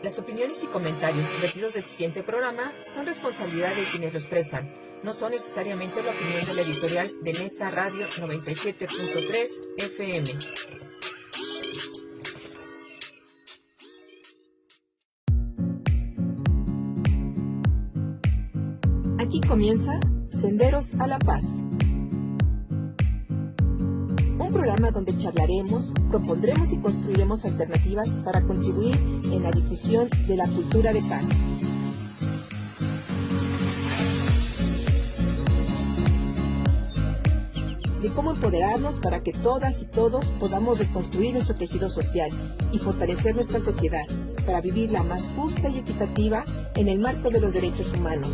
Las opiniones y comentarios vertidos del siguiente programa son responsabilidad de quienes lo expresan. No son necesariamente la opinión de la editorial de Nesa Radio 97.3 FM. Aquí comienza Senderos a la Paz. Un programa donde charlaremos, propondremos y construiremos alternativas para contribuir en la difusión de la cultura de paz. De cómo empoderarnos para que todas y todos podamos reconstruir nuestro tejido social y fortalecer nuestra sociedad para vivirla más justa y equitativa en el marco de los derechos humanos.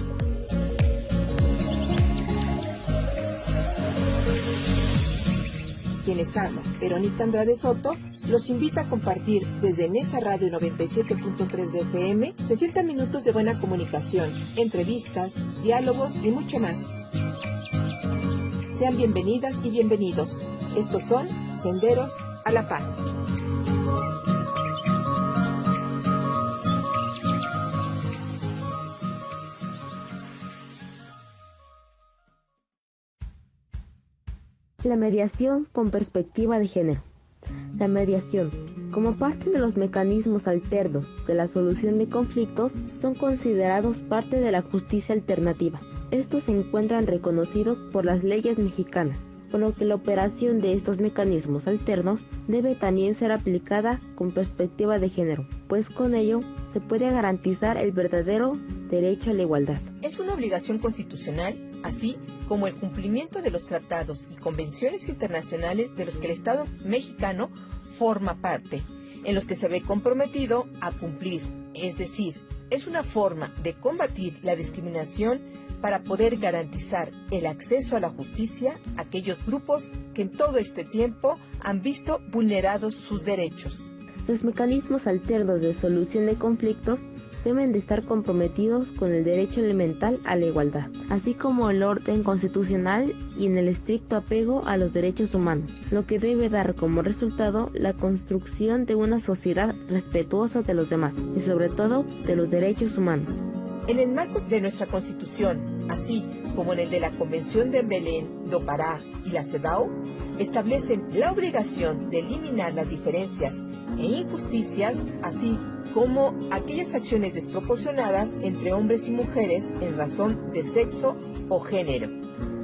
Quien les habla, Verónica Andrade Soto, los invita a compartir desde Nesa Radio 97.3 de FM 60 minutos de buena comunicación, entrevistas, diálogos y mucho más. Sean bienvenidas y bienvenidos. Estos son Senderos a la Paz. La mediación con perspectiva de género. La mediación, como parte de los mecanismos alternos de la solución de conflictos, son considerados parte de la justicia alternativa. Estos se encuentran reconocidos por las leyes mexicanas, por lo que la operación de estos mecanismos alternos debe también ser aplicada con perspectiva de género, pues con ello se puede garantizar el verdadero derecho a la igualdad. Es una obligación constitucional, así como el cumplimiento de los tratados y convenciones internacionales de los que el Estado mexicano forma parte, en los que se ve comprometido a cumplir. Es decir, es una forma de combatir la discriminación para poder garantizar el acceso a la justicia a aquellos grupos que en todo este tiempo han visto vulnerados sus derechos. Los mecanismos alternos de solución de conflictos deben de estar comprometidos con el derecho elemental a la igualdad, así como el orden constitucional y en el estricto apego a los derechos humanos, lo que debe dar como resultado la construcción de una sociedad respetuosa de los demás y sobre todo de los derechos humanos. En el marco de nuestra Constitución, así como en el de la Convención de Belén do Pará y la CEDAW, establecen la obligación de eliminar las diferencias e injusticias, así como aquellas acciones desproporcionadas entre hombres y mujeres en razón de sexo o género,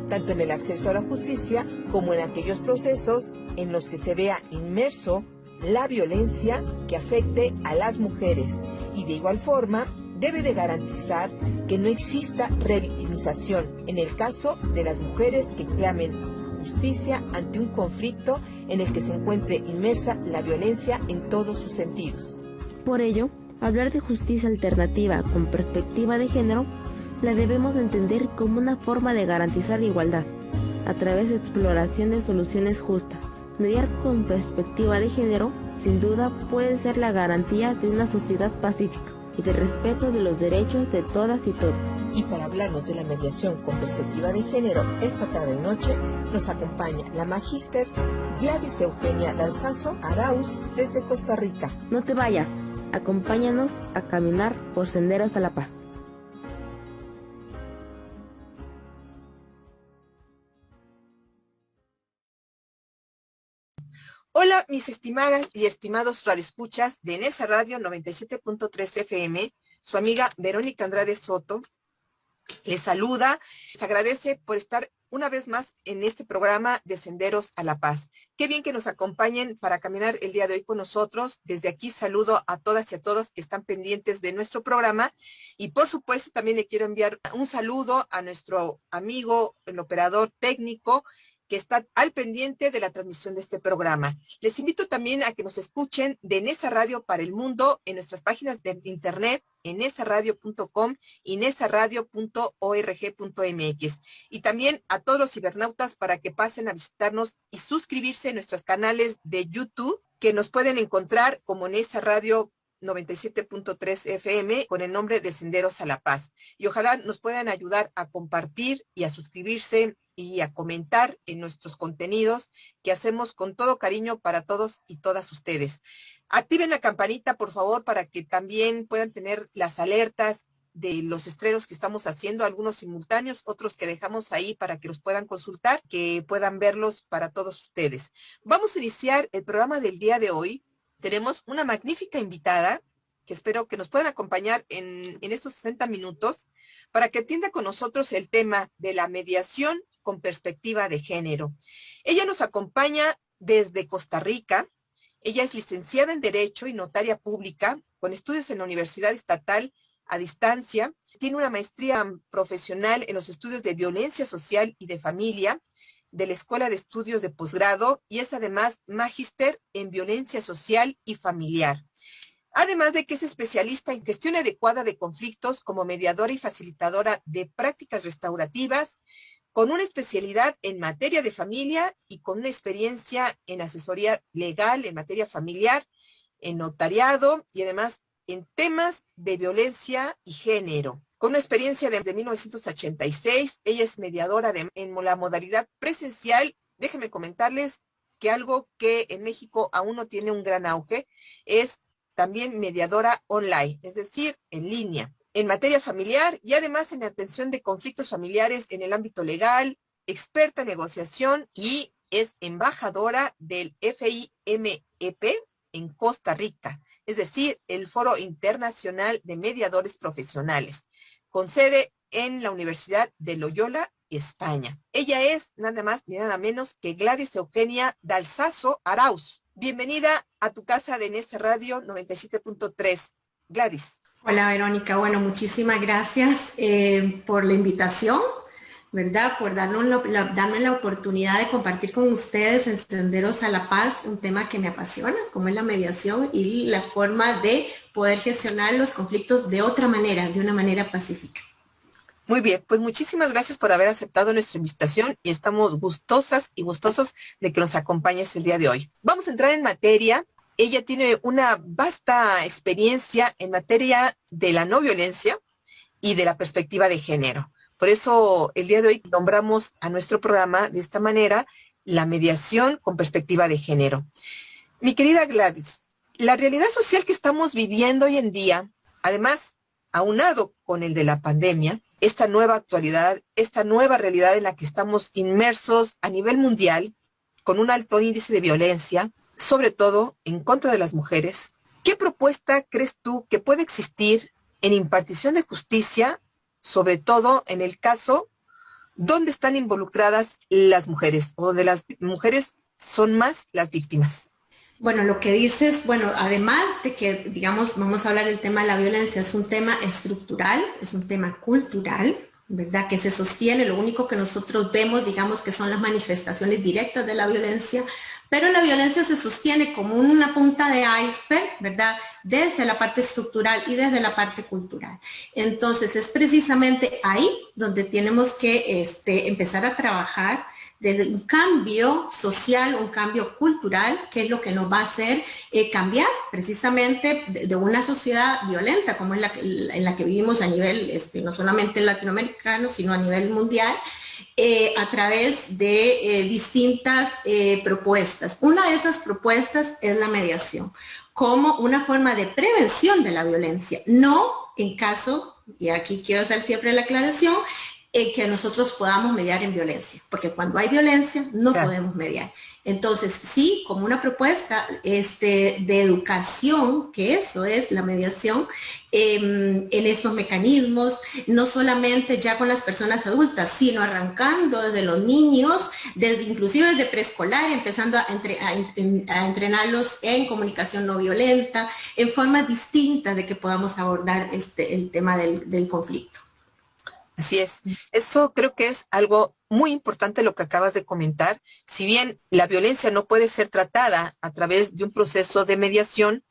tanto en el acceso a la justicia como en aquellos procesos en los que se vea inmerso la violencia que afecte a las mujeres, y de igual forma debe de garantizar que no exista revictimización en el caso de las mujeres que clamen justicia ante un conflicto en el que se encuentre inmersa la violencia en todos sus sentidos. Por ello, hablar de justicia alternativa con perspectiva de género la debemos entender como una forma de garantizar la igualdad, a través de exploración de soluciones justas. Mediar con perspectiva de género, sin duda, puede ser la garantía de una sociedad pacífica y de respeto de los derechos de todas y todos. Y para hablarnos de la mediación con perspectiva de género, esta tarde y noche nos acompaña la magíster Gladys Eugenia Dalzazo Arauz desde Costa Rica. No te vayas, acompáñanos a caminar por Senderos a la Paz. Hola, mis estimadas y estimados radioescuchas de Nesa Radio 97.3 FM, su amiga Verónica Andrade Soto les saluda, les agradece por estar una vez más en este programa de Senderos a la Paz. Qué bien que nos acompañen para caminar el día de hoy con nosotros. Desde aquí saludo a todas y a todos que están pendientes de nuestro programa, y por supuesto también le quiero enviar un saludo a nuestro amigo, el operador técnico, que está al pendiente de la transmisión de este programa. Les invito también a que nos escuchen de Nesa Radio para el mundo en nuestras páginas de internet, en nesaradio.com y nesaradio.org.mx. Y también a todos los cibernautas para que pasen a visitarnos y suscribirse en nuestros canales de YouTube, que nos pueden encontrar como Nesa Radio 97.3 FM con el nombre de Senderos a la Paz. Y ojalá nos puedan ayudar a compartir y a suscribirse y a comentar en nuestros contenidos que hacemos con todo cariño para todos y todas ustedes. Activen la campanita, por favor, para que también puedan tener las alertas de los estrenos que estamos haciendo, algunos simultáneos, otros que dejamos ahí para que los puedan consultar, que puedan verlos para todos ustedes. Vamos a iniciar el programa del día de hoy. Tenemos una magnífica invitada que espero que nos puedan acompañar en estos 60 minutos para que atienda con nosotros el tema de la mediación con perspectiva de género. Ella nos acompaña desde Costa Rica. Ella es licenciada en Derecho y notaria pública con estudios en la Universidad Estatal a distancia. Tiene una maestría profesional en los estudios de violencia social y de familia de la Escuela de Estudios de Posgrado y es además magíster en violencia social y familiar. Además de que es especialista en gestión adecuada de conflictos como mediadora y facilitadora de prácticas restaurativas, con una especialidad en materia de familia y con una experiencia en asesoría legal en materia familiar, en notariado y además en temas de violencia y género. Con una experiencia desde 1986, ella es mediadora en la modalidad presencial. Déjenme comentarles que algo que en México aún no tiene un gran auge es también mediadora online, es decir, en línea, en materia familiar y además en atención de conflictos familiares en el ámbito legal, experta en negociación y es embajadora del FIMEP en Costa Rica, es decir, el Foro Internacional de Mediadores Profesionales, con sede en la Universidad de Loyola, España. Ella es nada más ni nada menos que Gladys Eugenia Dalsazo Arauz. Bienvenida a tu casa de Neste Radio 97.3. Gladys. Hola Verónica, bueno, muchísimas gracias por la invitación, ¿verdad? Por darme la oportunidad de compartir con ustedes en Senderos a la Paz un tema que me apasiona, como es la mediación y la forma de poder gestionar los conflictos de otra manera, de una manera pacífica. Muy bien, pues muchísimas gracias por haber aceptado nuestra invitación y estamos gustosas y gustosos de que nos acompañes el día de hoy. Vamos a entrar en materia. Ella tiene una vasta experiencia en materia de la no violencia y de la perspectiva de género. Por eso el día de hoy nombramos a nuestro programa de esta manera, la mediación con perspectiva de género. Mi querida Gladys, la realidad social que estamos viviendo hoy en día, además, aunado con el de la pandemia, esta nueva actualidad, esta nueva realidad en la que estamos inmersos a nivel mundial, con un alto índice de violencia, sobre todo en contra de las mujeres, ¿qué propuesta crees tú que puede existir en impartición de justicia, sobre todo en el caso donde están involucradas las mujeres o donde las mujeres son más las víctimas? Bueno, lo que dices, bueno, además de que, digamos, vamos a hablar del tema de la violencia, es un tema estructural, es un tema cultural, ¿verdad? Que se sostiene, lo único que nosotros vemos, digamos, que son las manifestaciones directas de la violencia, pero la violencia se sostiene como una punta de iceberg, ¿verdad? Desde la parte estructural y desde la parte cultural. Entonces, es precisamente ahí donde tenemos que empezar a trabajar desde un cambio social, un cambio cultural, que es lo que nos va a hacer cambiar precisamente de una sociedad violenta como es en la que vivimos a nivel, no solamente latinoamericano, sino a nivel mundial, a través de distintas propuestas. Una de esas propuestas es la mediación, como una forma de prevención de la violencia, no en caso, y aquí quiero hacer siempre la aclaración, que nosotros podamos mediar en violencia, porque cuando hay violencia no podemos mediar. Entonces, sí, como una propuesta de educación, que eso es la mediación, en estos mecanismos, no solamente ya con las personas adultas, sino arrancando desde los niños, inclusive desde preescolar, empezando a entrenarlos en comunicación no violenta, en formas distintas de que podamos abordar el tema del conflicto. Así es. Eso creo que es algo muy importante lo que acabas de comentar. Si bien la violencia no puede ser tratada a través de un proceso de mediación,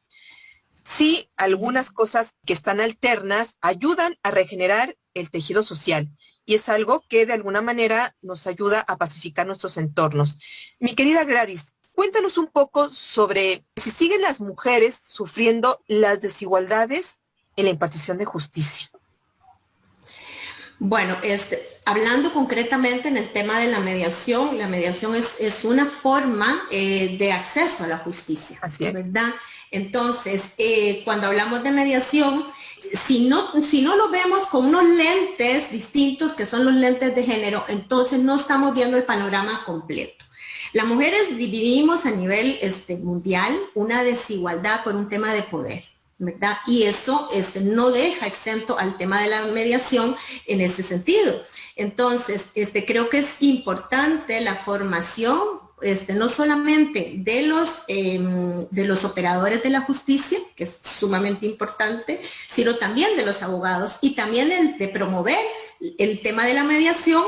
sí algunas cosas que están alternas ayudan a regenerar el tejido social. Y es algo que de alguna manera nos ayuda a pacificar nuestros entornos. Mi querida Gladys, Cuéntanos un poco sobre si siguen las mujeres sufriendo las desigualdades en la impartición de justicia. Bueno, hablando concretamente en el tema de la mediación es una forma de acceso a la justicia, Así es. ¿verdad? Entonces, cuando hablamos de mediación, si no lo vemos con unos lentes distintos, que son los lentes de género, entonces no estamos viendo el panorama completo. Las mujeres dividimos a nivel mundial una desigualdad por un tema de poder, ¿verdad? Y eso no deja exento al tema de la mediación en ese sentido. Entonces, creo que es importante la formación, no solamente de los operadores de la justicia, que es sumamente importante, sino también de los abogados y también de promover el tema de la mediación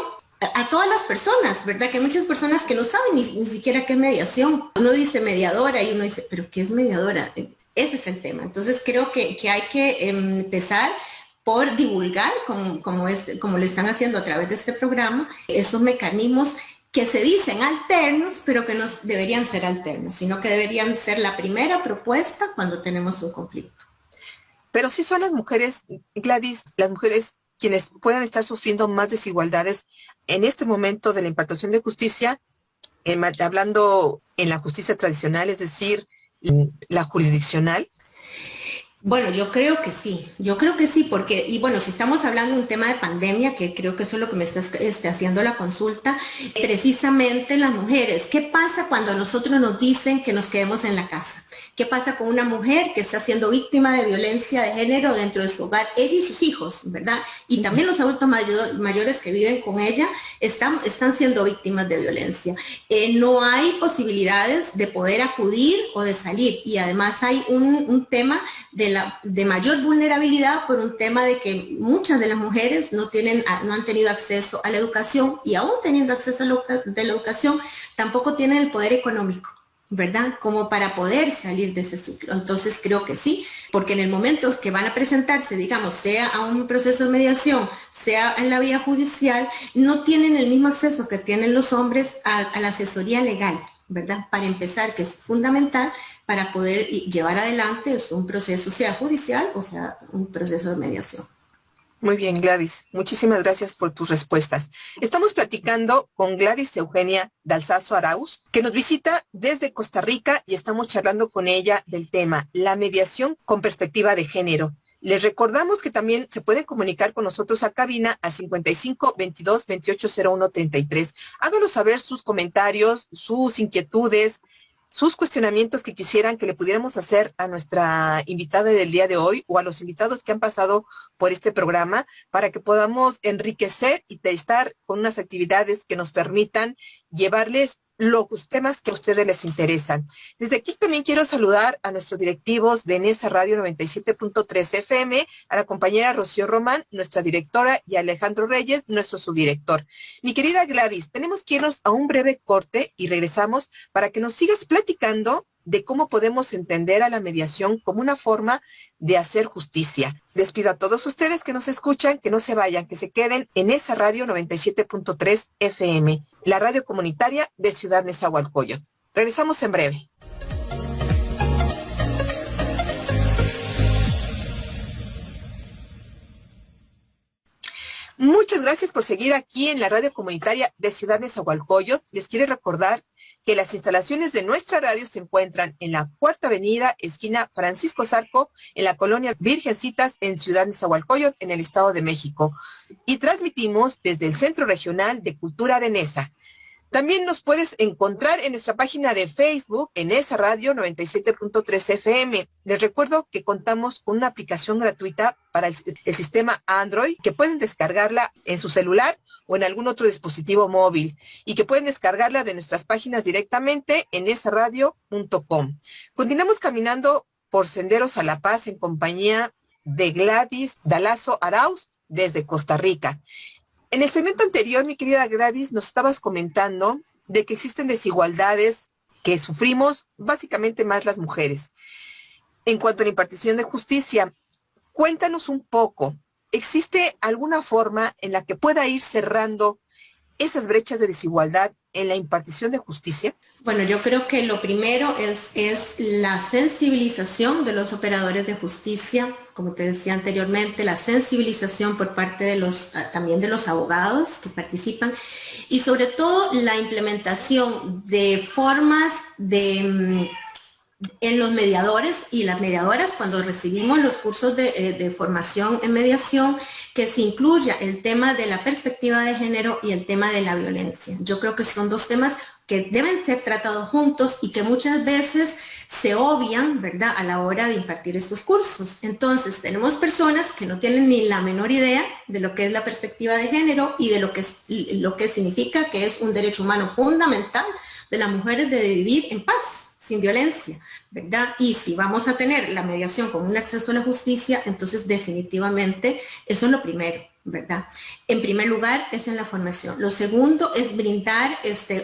a todas las personas, ¿verdad? Que hay muchas personas que no saben ni siquiera qué es mediación. Uno dice mediadora y uno dice, ¿pero qué es mediadora? Ese es el tema. Entonces creo que hay que empezar por divulgar, como lo están haciendo a través de este programa, esos mecanismos que se dicen alternos, pero que no deberían ser alternos, sino que deberían ser la primera propuesta cuando tenemos un conflicto. Pero sí son las mujeres, Gladys, las mujeres quienes puedan estar sufriendo más desigualdades en este momento de la impartición de justicia, hablando en la justicia tradicional, es decir, la jurisdiccional. Bueno, yo creo que sí, porque, y bueno, si estamos hablando de un tema de pandemia, que creo que eso es lo que me está haciendo la consulta, precisamente las mujeres, ¿qué pasa cuando a nosotros nos dicen que nos quedemos en la casa? ¿Qué pasa con una mujer que está siendo víctima de violencia de género dentro de su hogar? Ella y sus hijos, ¿verdad? Y también los adultos mayores que viven con ella están siendo víctimas de violencia. No hay posibilidades de poder acudir o de salir. Y además hay un tema de mayor vulnerabilidad por un tema de que muchas de las mujeres no han tenido acceso a la educación, y aún teniendo acceso a la educación, tampoco tienen el poder económico, ¿verdad? Como para poder salir de ese ciclo. Entonces creo que sí, porque en el momento que van a presentarse, digamos, sea a un proceso de mediación, sea en la vía judicial, no tienen el mismo acceso que tienen los hombres a la asesoría legal, ¿verdad? Para empezar, que es fundamental para poder llevar adelante un proceso, sea judicial o sea un proceso de mediación. Muy bien, Gladys. Muchísimas gracias por tus respuestas. Estamos platicando con Gladys Eugenia Dalsazo Arauz, que nos visita desde Costa Rica, y estamos charlando con ella del tema la mediación con perspectiva de género. Les recordamos que también se pueden comunicar con nosotros a cabina a 55 22 28 01 33. Háganos saber sus comentarios, sus inquietudes, sus cuestionamientos que quisieran que le pudiéramos hacer a nuestra invitada del día de hoy o a los invitados que han pasado por este programa, para que podamos enriquecer y estar con unas actividades que nos permitan llevarles los temas que a ustedes les interesan. Desde aquí también quiero saludar a nuestros directivos de Nesa Radio 97.3 FM, a la compañera Rocío Román, nuestra directora, y a Alejandro Reyes, nuestro subdirector. Mi querida Gladys, tenemos que irnos a un breve corte y regresamos para que nos sigas platicando de cómo podemos entender a la mediación como una forma de hacer justicia. Les pido a todos ustedes que nos escuchan, que no se vayan, que se queden en esa radio 97.3 FM, la radio comunitaria de Ciudad Nezahualcóyotl. Regresamos en breve. Muchas gracias por seguir aquí en la radio comunitaria de Ciudad Nezahualcóyotl. Les quiero recordar que las instalaciones de nuestra radio se encuentran en la Cuarta Avenida, esquina Francisco Zarco, en la colonia Virgencitas, en Ciudad Nezahualcóyotl, en el Estado de México. Y transmitimos desde el Centro Regional de Cultura de Nesa. También nos puedes encontrar en nuestra página de Facebook, en esa radio 97.3 FM. Les recuerdo que contamos con una aplicación gratuita para el sistema Android, que pueden descargarla en su celular o en algún otro dispositivo móvil, y que pueden descargarla de nuestras páginas directamente en esaradio.com. Continuamos caminando por Senderos a la Paz en compañía de Gladys Dalsazo Arauz desde Costa Rica. En el segmento anterior, mi querida Gladys, nos estabas comentando de que existen desigualdades que sufrimos básicamente más las mujeres. En cuanto a la impartición de justicia, cuéntanos un poco, ¿existe alguna forma en la que pueda ir cerrando esas brechas de desigualdad en la impartición de justicia? Bueno, yo creo que lo primero es la sensibilización de los operadores de justicia, como te decía anteriormente, la sensibilización por parte de también de los abogados que participan, y sobre todo la implementación de formas en los mediadores y las mediadoras, cuando recibimos los cursos de formación en mediación, que se incluya el tema de la perspectiva de género y el tema de la violencia. Yo creo que son dos temas que deben ser tratados juntos y que muchas veces se obvian, ¿verdad?, a la hora de impartir estos cursos. Entonces, tenemos personas que no tienen ni la menor idea de lo que es la perspectiva de género y de lo que significa que es un derecho humano fundamental de las mujeres de vivir en paz, sin violencia, ¿verdad? Y si vamos a tener la mediación como un acceso a la justicia, entonces definitivamente eso es lo primero, ¿verdad? En primer lugar es en la formación. Lo segundo es brindar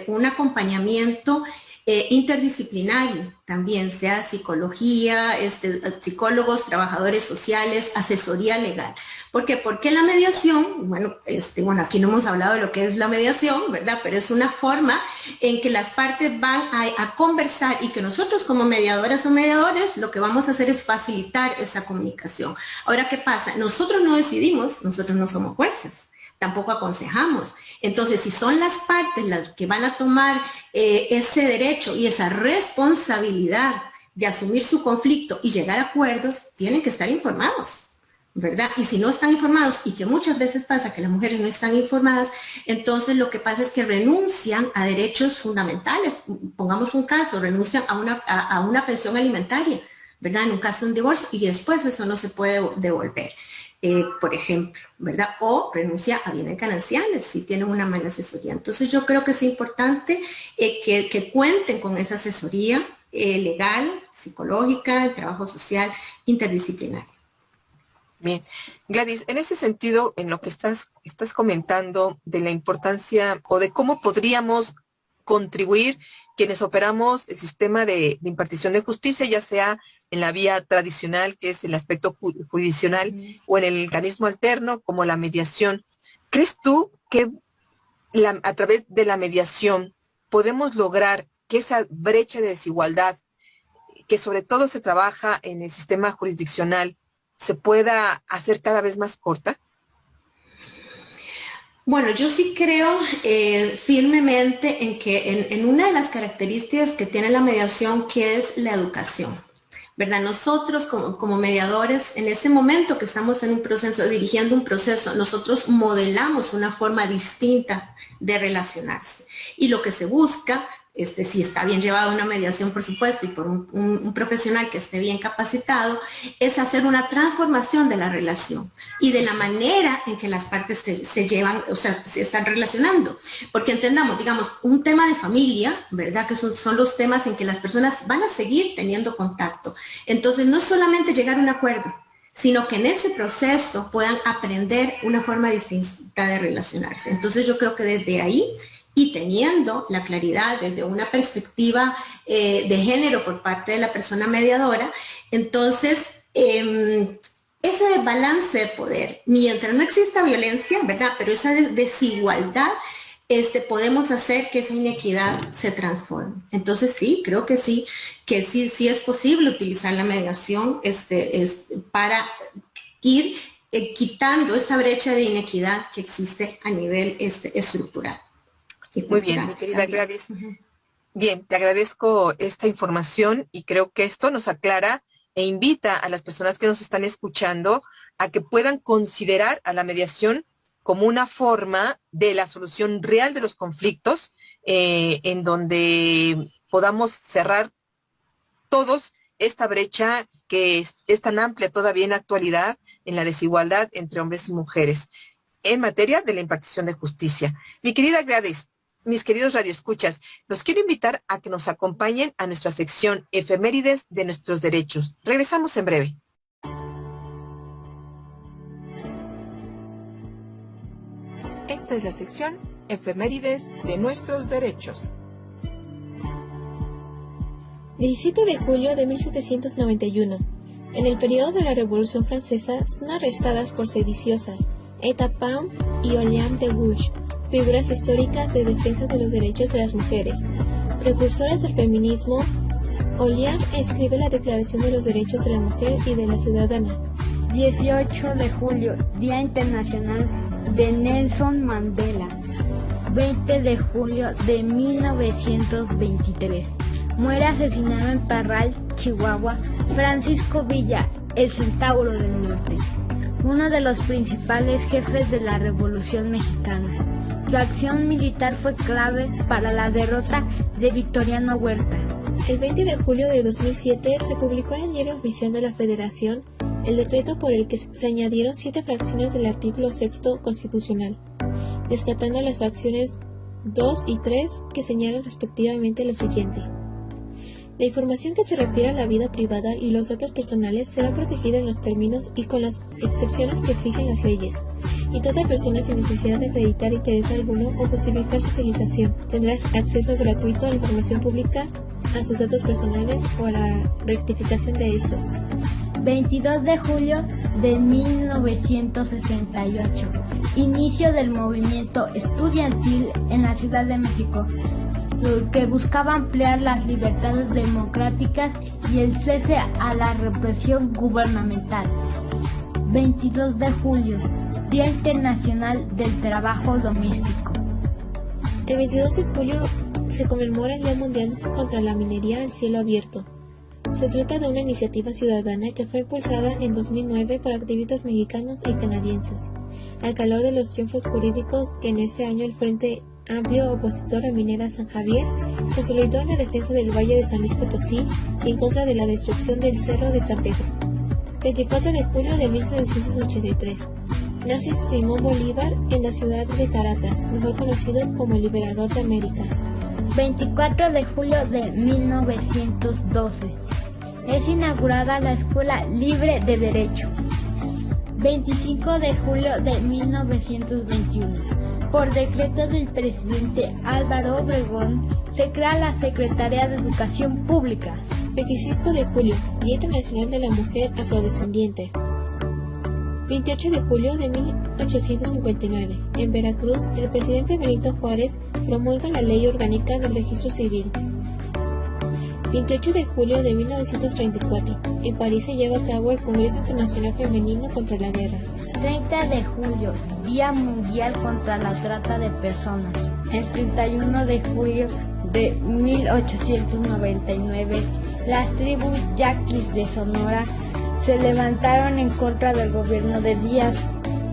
un acompañamiento interdisciplinario, también sea psicología, psicólogos, trabajadores sociales, asesoría legal. ¿Por qué? Porque la mediación, bueno, aquí no hemos hablado de lo que es la mediación, ¿verdad? Pero es una forma en que las partes van a conversar y que nosotros como mediadoras o mediadores lo que vamos a hacer es facilitar esa comunicación. Ahora, ¿qué pasa? Nosotros no decidimos, nosotros no somos jueces, tampoco aconsejamos. Entonces, si son las partes las que van a tomar ese derecho y esa responsabilidad de asumir su conflicto y llegar a acuerdos, tienen que estar informados, ¿verdad? Y si no están informados, y que muchas veces pasa que las mujeres no están informadas, entonces lo que pasa es que renuncian a derechos fundamentales. Pongamos un caso, renuncian a una pensión alimentaria, ¿verdad? En un caso de un divorcio, y después eso no se puede devolver. Por ejemplo, ¿verdad? O renuncia a bienes gananciales si tienen una mala asesoría. Entonces yo creo que es importante que cuenten con esa asesoría legal, psicológica, de trabajo social, interdisciplinario. Bien. Gladys, en ese sentido, en lo que estás comentando de la importancia o de cómo podríamos contribuir quienes operamos el sistema de impartición de justicia, ya sea en la vía tradicional, que es el aspecto jurisdiccional, o en el mecanismo alterno, como la mediación. ¿Crees tú que a través de la mediación podremos lograr que esa brecha de desigualdad, que sobre todo se trabaja en el sistema jurisdiccional, se pueda hacer cada vez más corta? Bueno, yo sí creo firmemente en que en una de las características que tiene la mediación, que es la educación, ¿verdad? Nosotros como mediadores, en ese momento que estamos en un proceso, dirigiendo un proceso, nosotros modelamos una forma distinta de relacionarse. Y lo que se busca, si está bien llevada una mediación, por supuesto, y por un profesional que esté bien capacitado, es hacer una transformación de la relación y de la manera en que las partes se llevan, o sea, se están relacionando. Porque entendamos, digamos, un tema de familia, ¿verdad? Que son los temas en que las personas van a seguir teniendo contacto. Entonces, no es solamente llegar a un acuerdo, sino que en ese proceso puedan aprender una forma distinta de relacionarse. Entonces, yo creo que desde ahí, y teniendo la claridad desde una perspectiva de género por parte de la persona mediadora, entonces ese desbalance de poder, mientras no exista violencia, ¿verdad? Pero esa desigualdad, podemos hacer que esa inequidad se transforme. Entonces sí, creo que sí es posible utilizar la mediación para ir quitando esa brecha de inequidad que existe a nivel estructural. Muy bien, mi querida Gladys. Bien, te agradezco esta información y creo que esto nos aclara e invita a las personas que nos están escuchando a que puedan considerar a la mediación como una forma de la solución real de los conflictos, en donde podamos cerrar todos esta brecha que es tan amplia todavía en la actualidad en la desigualdad entre hombres y mujeres en materia de la impartición de justicia. Mi querida Gladys, mis queridos radioescuchas, los quiero invitar a que nos acompañen a nuestra sección Efemérides de nuestros derechos. Regresamos en breve. Esta es la sección Efemérides de nuestros derechos. 17 de julio de 1791. En el periodo de la Revolución Francesa son arrestadas por sediciosas Eta Pound y Orléans de Gouges, figuras históricas de defensa de los derechos de las mujeres. Precursoras del feminismo, Olian escribe la Declaración de los Derechos de la Mujer y de la Ciudadana. 18 de julio, Día Internacional de Nelson Mandela. 20 de julio de 1923. Muere asesinado en Parral, Chihuahua, Francisco Villa, el Centauro del Norte, uno de los principales jefes de la Revolución Mexicana. Su acción militar fue clave para la derrota de Victoriano Huerta. El 20 de julio de 2007 se publicó en el Diario Oficial de la Federación el decreto por el que se añadieron 7 fracciones del artículo 6º constitucional, descartando las fracciones 2 y 3 que señalan respectivamente lo siguiente. La información que se refiere a la vida privada y los datos personales será protegida en los términos y con las excepciones que fijen las leyes, y toda persona sin necesidad de acreditar interés alguno o justificar su utilización tendrá acceso gratuito a la información pública, a sus datos personales o a la rectificación de estos. 22 de julio de 1968. Inicio del movimiento estudiantil en la Ciudad de México, que buscaba ampliar las libertades democráticas y el cese a la represión gubernamental. 22 de julio, Día Internacional del Trabajo Doméstico. El 22 de julio se conmemora el Día Mundial contra la Minería al Cielo Abierto. Se trata de una iniciativa ciudadana que fue impulsada en 2009 por activistas mexicanos y canadienses, al calor de los triunfos jurídicos que en este año el Frente Amplio opositor a Minera San Javier consolidó en la defensa del Valle de San Luis Potosí y en contra de la destrucción del Cerro de San Pedro. 24 de julio de 1783. Nace Simón Bolívar en la ciudad de Caracas, mejor conocido como el Liberador de América. 24 de julio de 1912. Es inaugurada la Escuela Libre de Derecho. 25 de julio de 1921. Por decreto del presidente Álvaro Obregón, se crea la Secretaría de Educación Pública. 25 de julio, Día Internacional de la Mujer Afrodescendiente. 28 de julio de 1859. En Veracruz, el presidente Benito Juárez promulga la Ley Orgánica del Registro Civil. 28 de julio de 1934. En París se lleva a cabo el Congreso Internacional Femenino contra la Guerra. 30 de julio, Día Mundial contra la Trata de Personas. El 31 de julio de 1899, las tribus yaquis de Sonora se levantaron en contra del gobierno de Díaz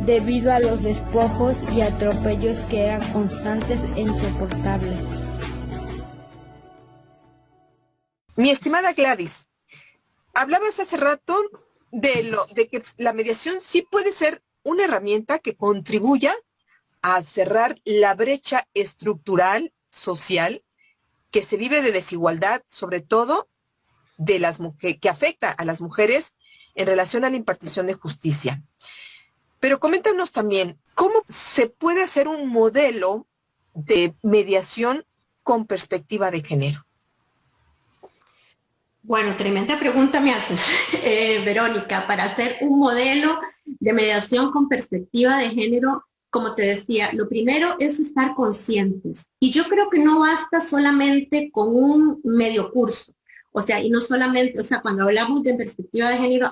debido a los despojos y atropellos que eran constantes e insoportables. Mi estimada Gladys, hablabas hace rato de que la mediación sí puede ser una herramienta que contribuya a cerrar la brecha estructural, social, que se vive de desigualdad, sobre todo de las mujeres, que afecta a las mujeres en relación a la impartición de justicia. Pero coméntanos también, ¿cómo se puede hacer un modelo de mediación con perspectiva de género? Bueno, tremenda pregunta me haces, Verónica. Para hacer un modelo de mediación con perspectiva de género, como te decía, lo primero es estar conscientes. Y yo creo que no basta solamente con un medio curso. O sea, y no solamente, o sea, cuando hablamos de perspectiva de género,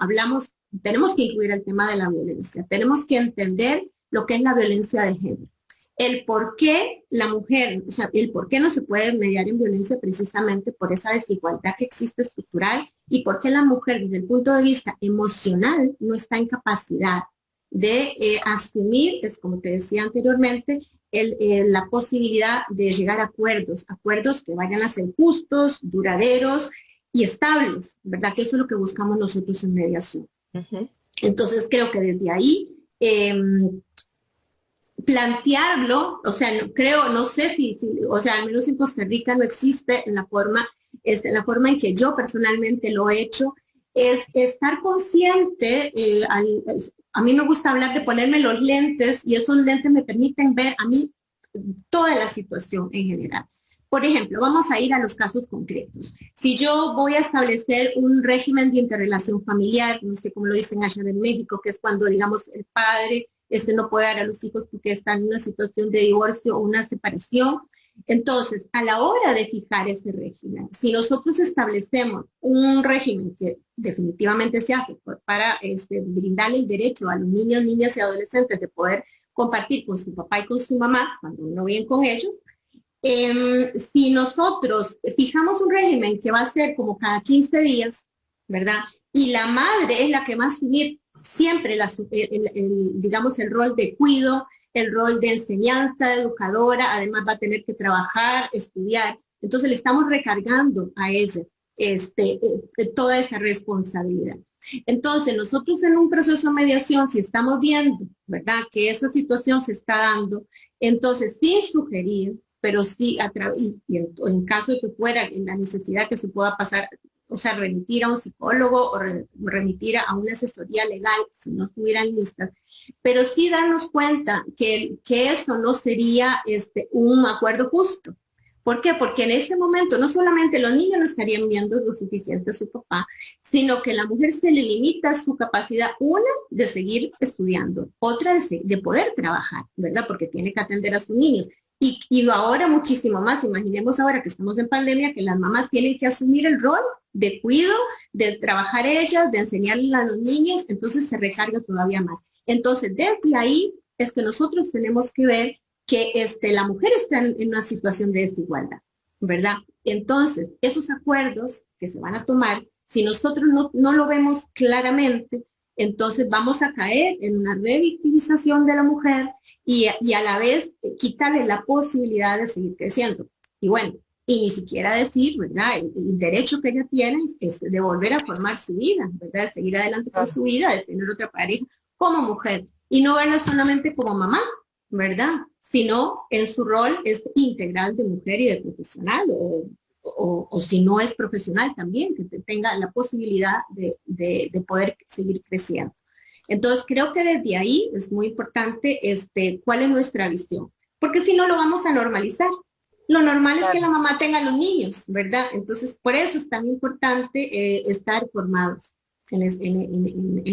tenemos que incluir el tema de la violencia. Tenemos que entender lo que es la violencia de género. El por qué la mujer, o sea, el por qué no se puede mediar en violencia precisamente por esa desigualdad que existe estructural y por qué la mujer desde el punto de vista emocional no está en capacidad de asumir, es como te decía anteriormente, la posibilidad de llegar a acuerdos que vayan a ser justos, duraderos y estables, ¿verdad? Que eso es lo que buscamos nosotros en mediación. Uh-huh. Entonces creo que desde ahí plantearlo, o sea, no sé si, o sea, al menos en Costa Rica no existe en la forma en que yo personalmente lo he hecho, es estar consciente. A mí me gusta hablar de ponerme los lentes y esos lentes me permiten ver a mí toda la situación en general. Por ejemplo, vamos a ir a los casos concretos. Si yo voy a establecer un régimen de interrelación familiar, no sé cómo lo dicen allá en México, que es cuando, digamos, el padre no puede dar a los hijos porque está en una situación de divorcio o una separación. Entonces, a la hora de fijar ese régimen, si nosotros establecemos un régimen que definitivamente se hace para brindarle el derecho a los niños, niñas y adolescentes de poder compartir con su papá y con su mamá cuando no viven con ellos, si nosotros fijamos un régimen que va a ser como cada 15 días, ¿verdad? Y la madre es la que va a asumir siempre digamos, el rol de cuido, el rol de enseñanza, de educadora, además va a tener que trabajar, estudiar. Entonces le estamos recargando a ella toda esa responsabilidad. Entonces nosotros en un proceso de mediación, si estamos viendo, ¿verdad?, que esa situación se está dando, entonces sin sugerir, pero sí en caso de que fuera en la necesidad que se pueda pasar, o sea, remitir a un psicólogo o remitir a una asesoría legal, si no estuvieran listas, pero sí darnos cuenta que eso no sería un acuerdo justo. ¿Por qué? Porque en este momento no solamente los niños no estarían viendo lo suficiente a su papá, sino que la mujer se le limita su capacidad, una, de seguir estudiando, otra, de poder trabajar, ¿verdad? Porque tiene que atender a sus niños. Y ahora muchísimo más, imaginemos ahora que estamos en pandemia, que las mamás tienen que asumir el rol de cuido, de trabajar ellas, de enseñarles a los niños, entonces se recarga todavía más. Entonces, desde ahí es que nosotros tenemos que ver que la mujer está en una situación de desigualdad, ¿verdad? Entonces, esos acuerdos que se van a tomar, si nosotros no lo vemos claramente, entonces vamos a caer en una revictimización de la mujer y a la vez quitarle la posibilidad de seguir creciendo. Y bueno, y ni siquiera decir, ¿verdad?, el derecho que ella tiene es de volver a formar su vida, ¿verdad?, de seguir adelante con su vida, de tener otra pareja como mujer y no verla solamente como mamá, ¿verdad?, sino en su rol integral de mujer y de profesional, o si no es profesional también, que tenga la posibilidad de poder seguir creciendo. Entonces, creo que desde ahí es muy importante cuál es nuestra visión, porque si no lo vamos a normalizar. Lo normal es que la mamá tenga a los niños, ¿verdad? Entonces, por eso es tan importante estar formados en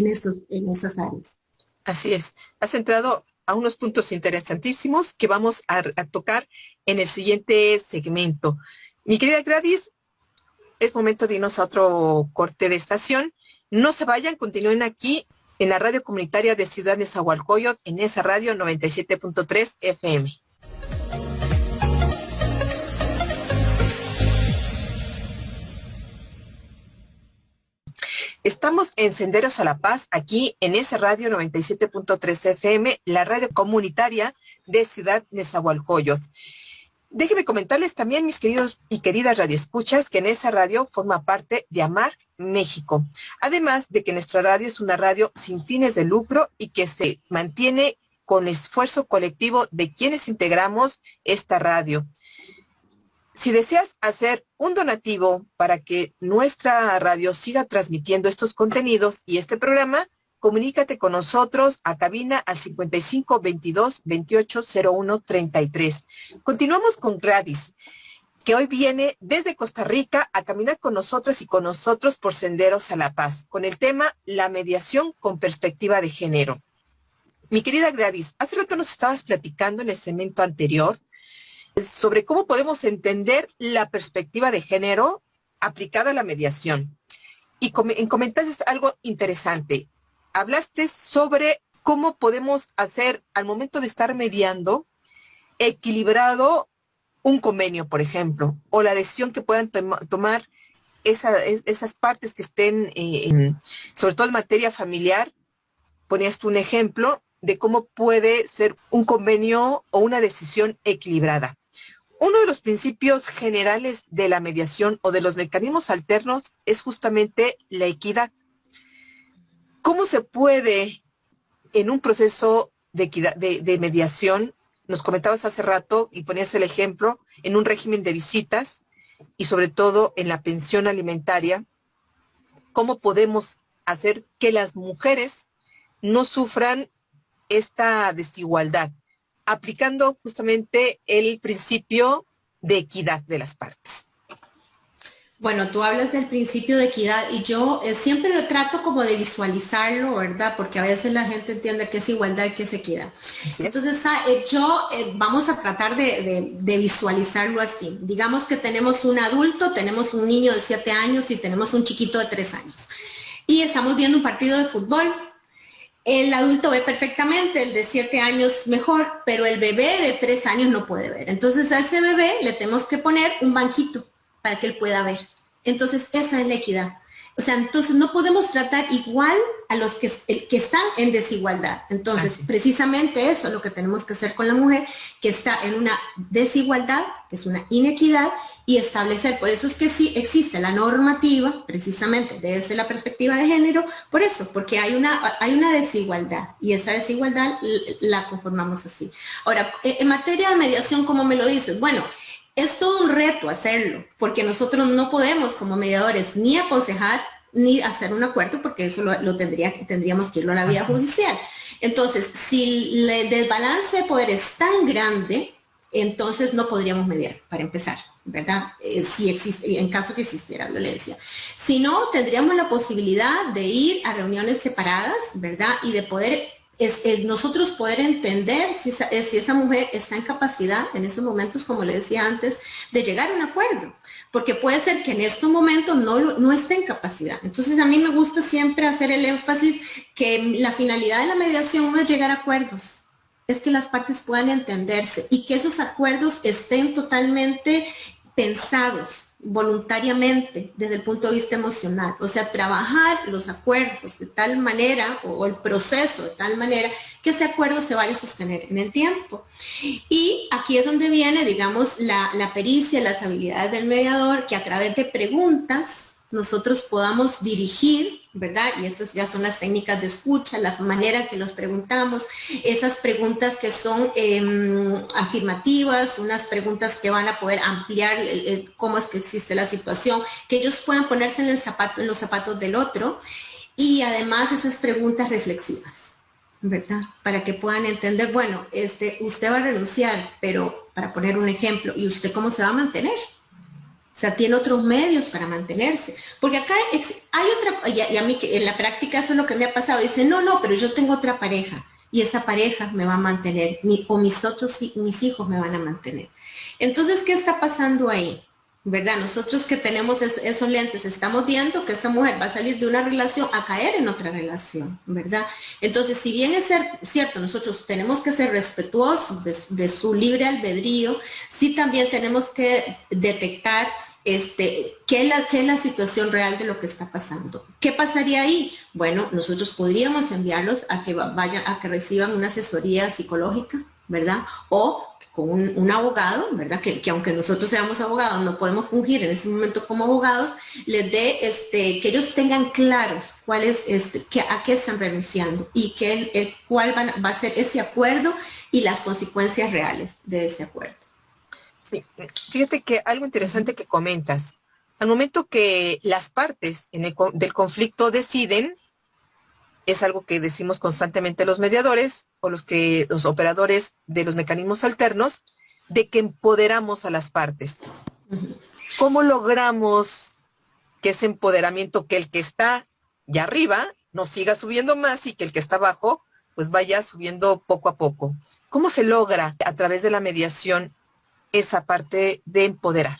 esas áreas. Así es. Has entrado a unos puntos interesantísimos que vamos a tocar en el siguiente segmento. Mi querida Gladys, es momento de irnos a otro corte de estación. No se vayan, continúen aquí en la radio comunitaria de Ciudad Nezahualcóyotl, en esa radio 97.3 FM. Estamos en Senderos a la Paz, aquí en esa radio 97.3 FM, la radio comunitaria de Ciudad Nezahualcóyotl. Déjenme comentarles también, mis queridos y queridas radioescuchas, que en esa radio forma parte de AMAR México. Además de que nuestra radio es una radio sin fines de lucro y que se mantiene con esfuerzo colectivo de quienes integramos esta radio. Si deseas hacer un donativo para que nuestra radio siga transmitiendo estos contenidos y este programa, comunícate con nosotros a cabina al 55 22 28 01 33. Continuamos con Gladys, que hoy viene desde Costa Rica a caminar con nosotras y con nosotros por Senderos a la Paz, con el tema La mediación con perspectiva de género. Mi querida Gladys, hace rato nos estabas platicando en el segmento anterior sobre cómo podemos entender la perspectiva de género aplicada a la mediación. Y comentaste algo interesante. Hablaste sobre cómo podemos hacer, al momento de estar mediando, equilibrado un convenio, por ejemplo, o la decisión que puedan tomar esas partes que estén, sobre todo en materia familiar. Ponías tú un ejemplo de cómo puede ser un convenio o una decisión equilibrada. Uno de los principios generales de la mediación o de los mecanismos alternos es justamente la equidad. ¿Cómo se puede, en un proceso de mediación, nos comentabas hace rato y ponías el ejemplo, en un régimen de visitas y sobre todo en la pensión alimentaria, cómo podemos hacer que las mujeres no sufran esta desigualdad, aplicando justamente el principio de equidad de las partes? Bueno, tú hablas del principio de equidad y yo siempre lo trato como de visualizarlo, ¿verdad? Porque a veces la gente entiende que es igualdad y que es equidad. Entonces, vamos a tratar de visualizarlo así. Digamos que tenemos un adulto, tenemos un niño de 7 años y tenemos un chiquito de 3 años. Y estamos viendo un partido de fútbol. El adulto ve perfectamente, el de 7 años mejor, pero el bebé de 3 años no puede ver. Entonces a ese bebé le tenemos que poner un banquito para que él pueda ver. Entonces esa es la equidad. O sea, entonces no podemos tratar igual a los que están en desigualdad. Entonces, precisamente eso es lo que tenemos que hacer con la mujer, que está en una desigualdad, que es una inequidad, y establecer. Por eso es que sí existe la normativa, precisamente desde la perspectiva de género, por eso, porque hay una desigualdad, y esa desigualdad la conformamos así. Ahora, en materia de mediación, ¿cómo me lo dices? Bueno, es todo un reto hacerlo, porque nosotros no podemos como mediadores ni aconsejar ni hacer un acuerdo, porque eso tendríamos que irlo a la vía judicial. Entonces, si el desbalance de poder es tan grande, entonces no podríamos mediar, para empezar, ¿verdad? Si existe, en caso que existiera violencia. Si no, tendríamos la posibilidad de ir a reuniones separadas, ¿verdad? Y de poder nosotros poder entender si esa mujer está en capacidad en esos momentos, como le decía antes, de llegar a un acuerdo, porque puede ser que en estos momentos no esté en capacidad. Entonces a mí me gusta siempre hacer el énfasis que la finalidad de la mediación no es llegar a acuerdos, es que las partes puedan entenderse y que esos acuerdos estén totalmente pensados voluntariamente desde el punto de vista emocional, o sea, trabajar los acuerdos de tal manera o el proceso de tal manera que ese acuerdo se vaya a sostener en el tiempo. Y aquí es donde viene, digamos, la pericia, las habilidades del mediador, que a través de preguntas nosotros podamos dirigir, ¿verdad? Y estas ya son las técnicas de escucha, la manera que los preguntamos, esas preguntas que son afirmativas, unas preguntas que van a poder ampliar cómo es que existe la situación, que ellos puedan ponerse en los zapatos del otro, y además esas preguntas reflexivas, ¿verdad? Para que puedan entender, bueno, usted va a renunciar, pero para poner un ejemplo, ¿y usted cómo se va a mantener? O sea, tiene otros medios para mantenerse. Porque acá hay otra, y a mí en la práctica eso es lo que me ha pasado. Dice, no, pero yo tengo otra pareja y esa pareja me va a mantener, mis hijos me van a mantener. Entonces, ¿qué está pasando ahí? ¿Verdad? Nosotros que tenemos esos lentes, estamos viendo que esta mujer va a salir de una relación a caer en otra relación, ¿verdad? Entonces, si bien es cierto, nosotros tenemos que ser respetuosos de su libre albedrío, sí también tenemos que detectar qué es la situación real de lo que está pasando. ¿Qué pasaría ahí? Bueno, nosotros podríamos enviarlos a que reciban una asesoría psicológica, ¿verdad? O con un abogado, ¿verdad? Que aunque nosotros seamos abogados, no podemos fungir en ese momento como abogados, les dé, que ellos tengan claros cuál es, a qué están renunciando y cuál va a ser ese acuerdo y las consecuencias reales de ese acuerdo. Sí, fíjate que algo interesante que comentas, al momento que las partes del conflicto deciden, es algo que decimos constantemente los mediadores o los operadores de los mecanismos alternos, de que empoderamos a las partes. ¿Cómo logramos que ese empoderamiento, que el que está ya arriba no siga subiendo más y que el que está abajo pues vaya subiendo poco a poco? ¿Cómo se logra a través de la mediación esa parte de empoderar?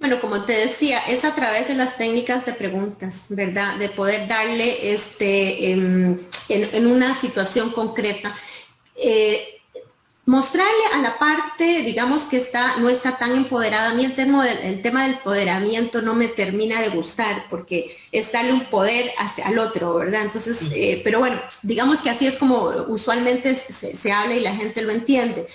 Bueno, como te decía, es a través de las técnicas de preguntas, ¿verdad? De poder darle en una situación concreta, mostrarle a la parte, digamos, que no está tan empoderada. A mí el tema del empoderamiento no me termina de gustar, porque es darle un poder al otro, ¿verdad? Entonces, pero bueno, digamos que así es como usualmente se habla y la gente lo entiende.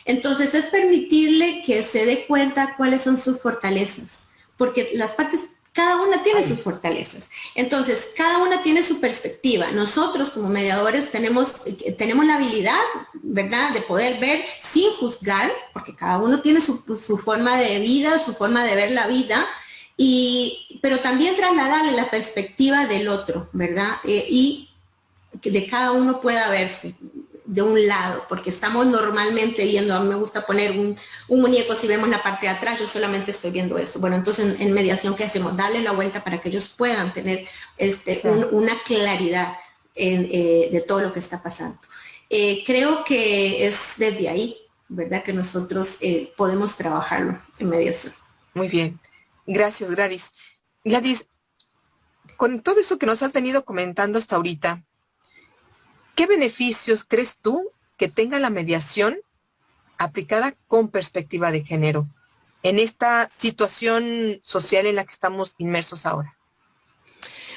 Entonces, es permitirle que se dé cuenta cuáles son sus fortalezas, porque las partes, cada una tiene sus fortalezas. Entonces, cada una tiene su perspectiva. Nosotros, como mediadores, tenemos la habilidad, ¿verdad?, de poder ver sin juzgar, porque cada uno tiene su forma de vida, su forma de ver la vida, pero también trasladarle la perspectiva del otro, ¿verdad? Y que de cada uno pueda verse. de un lado, porque estamos normalmente viendo, a mí me gusta poner un muñeco, si vemos la parte de atrás, yo solamente estoy viendo esto. Bueno, entonces en mediación, ¿qué hacemos? Darle la vuelta para que ellos puedan tener una claridad de todo lo que está pasando. Creo que es desde ahí, ¿verdad?, que nosotros podemos trabajarlo en mediación. Muy bien. Gracias, Gladys. Gladys, con todo eso que nos has venido comentando hasta ahorita, ¿qué beneficios crees tú que tenga la mediación aplicada con perspectiva de género en esta situación social en la que estamos inmersos ahora?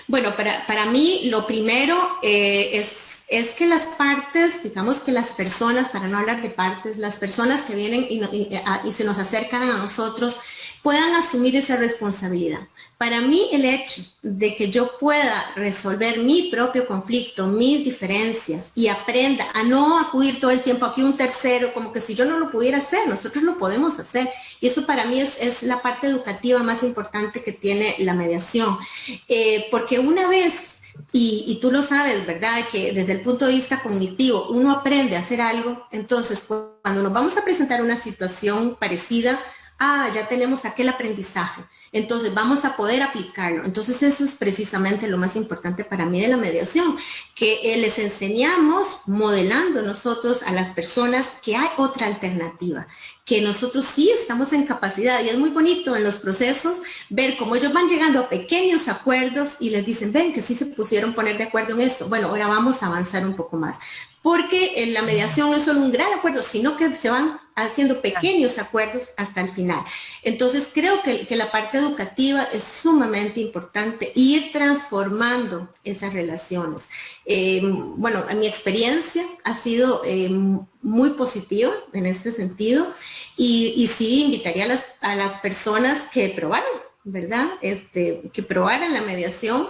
Bueno, para mí lo primero es que las partes, digamos que las personas, para no hablar de partes, las personas que vienen y se nos acercan a nosotros puedan asumir esa responsabilidad. Para mí el hecho de que yo pueda resolver mi propio conflicto, mis diferencias y aprenda a no acudir todo el tiempo aquí un tercero, como que si yo no lo pudiera hacer, nosotros lo podemos hacer. Y eso para mí es la parte educativa más importante que tiene la mediación. Porque una vez, y tú lo sabes, ¿verdad?, que desde el punto de vista cognitivo uno aprende a hacer algo, entonces cuando nos vamos a presentar una situación parecida, ya tenemos aquel aprendizaje, entonces vamos a poder aplicarlo. Entonces eso es precisamente lo más importante para mí de la mediación, que les enseñamos modelando nosotros a las personas que hay otra alternativa, que nosotros sí estamos en capacidad, y es muy bonito en los procesos ver cómo ellos van llegando a pequeños acuerdos y les dicen, ven que sí se pusieron a poner de acuerdo en esto, bueno, ahora vamos a avanzar un poco más, porque en la mediación no es solo un gran acuerdo, sino que se van haciendo pequeños acuerdos hasta el final. Entonces creo que la parte educativa es sumamente importante, ir transformando esas relaciones. Bueno, mi experiencia ha sido muy positiva en este sentido, y sí invitaría a las personas que probaran, ¿verdad? Que probaran la mediación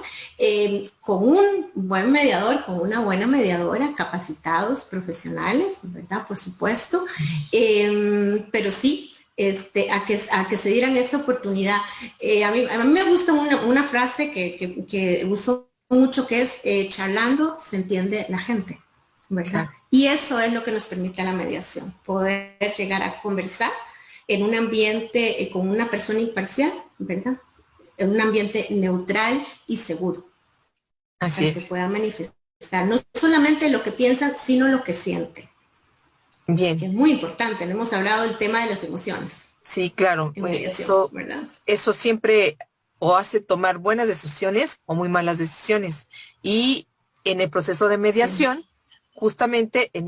con un buen mediador, con una buena mediadora, capacitados, profesionales, ¿verdad? Por supuesto, pero sí, a que se dieran esta oportunidad. A mí me gusta una frase que uso mucho, que es charlando se entiende la gente, ¿verdad? Claro. Y eso es lo que nos permite la mediación, poder llegar a conversar en un ambiente con una persona imparcial, ¿verdad? En un ambiente neutral y seguro. Así es. Que pueda manifestar no solamente lo que piensan, sino lo que sienten. Bien. Que es muy importante, no hemos hablado del tema de las emociones. Sí, claro. Eso siempre o hace tomar buenas decisiones o muy malas decisiones. Y en el proceso de mediación, justamente el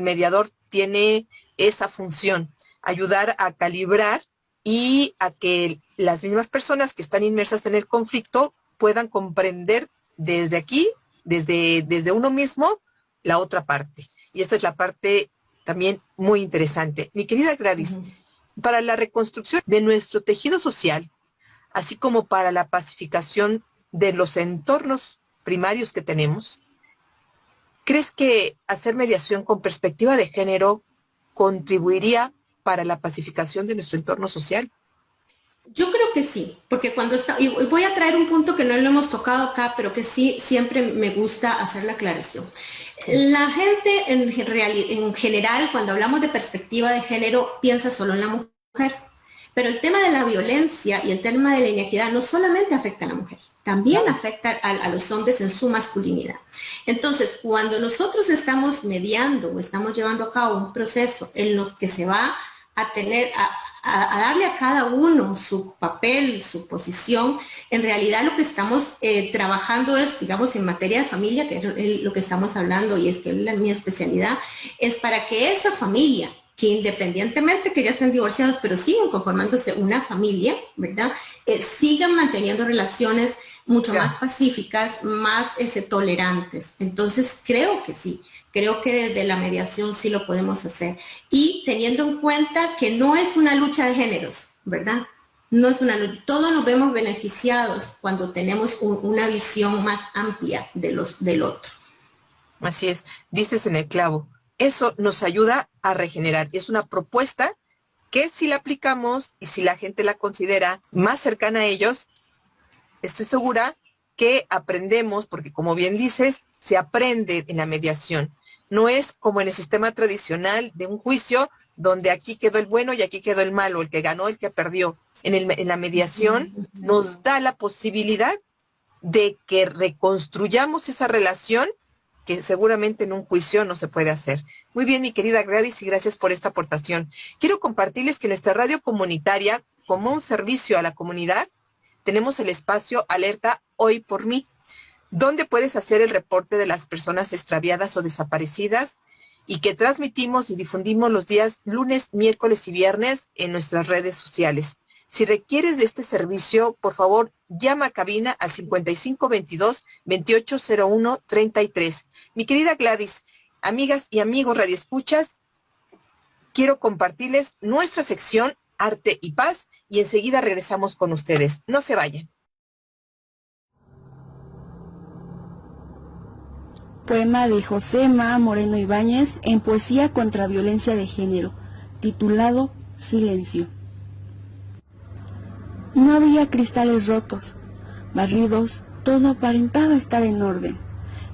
mediador tiene esa función, ayudar a calibrar y a que las mismas personas que están inmersas en el conflicto puedan comprender desde aquí, desde uno mismo, la otra parte. Y esta es la parte también muy interesante. Mi querida Gladys, para la reconstrucción de nuestro tejido social, así como para la pacificación de los entornos primarios que tenemos, ¿crees que hacer mediación con perspectiva de género contribuiría para la pacificación de nuestro entorno social? Yo creo que sí, porque y voy a traer un punto que no lo hemos tocado acá, pero que sí siempre me gusta hacer la aclaración. Sí. La gente en general, cuando hablamos de perspectiva de género, piensa solo en la mujer. Pero el tema de la violencia y el tema de la inequidad no solamente afecta a la mujer, también afecta a los hombres en su masculinidad. Entonces, cuando nosotros estamos mediando o estamos llevando a cabo un proceso en lo que se va a tener a darle a cada uno su papel, su posición, en realidad lo que estamos trabajando es, digamos, en materia de familia, que es lo que estamos hablando y es que es mi especialidad, es para que esta familia, que independientemente que ya estén divorciados, pero siguen conformándose una familia, ¿verdad? Sigan manteniendo relaciones mucho más pacíficas, más tolerantes. Entonces, creo que sí. Creo que desde la mediación sí lo podemos hacer. Y teniendo en cuenta que no es una lucha de géneros, ¿verdad? No es una lucha. Todos nos vemos beneficiados cuando tenemos una visión más amplia del otro. Así es. Dices en el clavo. Eso nos ayuda a regenerar. Es una propuesta que si la aplicamos y si la gente la considera más cercana a ellos, estoy segura que aprendemos, porque como bien dices, se aprende en la mediación. No es como en el sistema tradicional de un juicio donde aquí quedó el bueno y aquí quedó el malo, el que ganó, el que perdió. En la mediación nos da la posibilidad de que reconstruyamos esa relación que seguramente en un juicio no se puede hacer. Muy bien, mi querida Gladys, y gracias por esta aportación. Quiero compartirles que nuestra radio comunitaria, como un servicio a la comunidad, tenemos el espacio Alerta Hoy por Mí, donde puedes hacer el reporte de las personas extraviadas o desaparecidas y que transmitimos y difundimos los días lunes, miércoles y viernes en nuestras redes sociales. Si requieres de este servicio, por favor, llama a cabina al 5522-2801-33. Mi querida Gladys, amigas y amigos radioescuchas, quiero compartirles nuestra sección Arte y Paz y enseguida regresamos con ustedes. No se vayan. Poema de Josema Moreno Ibáñez en Poesía contra Violencia de Género, titulado Silencio. No había cristales rotos, barridos, todo aparentaba estar en orden.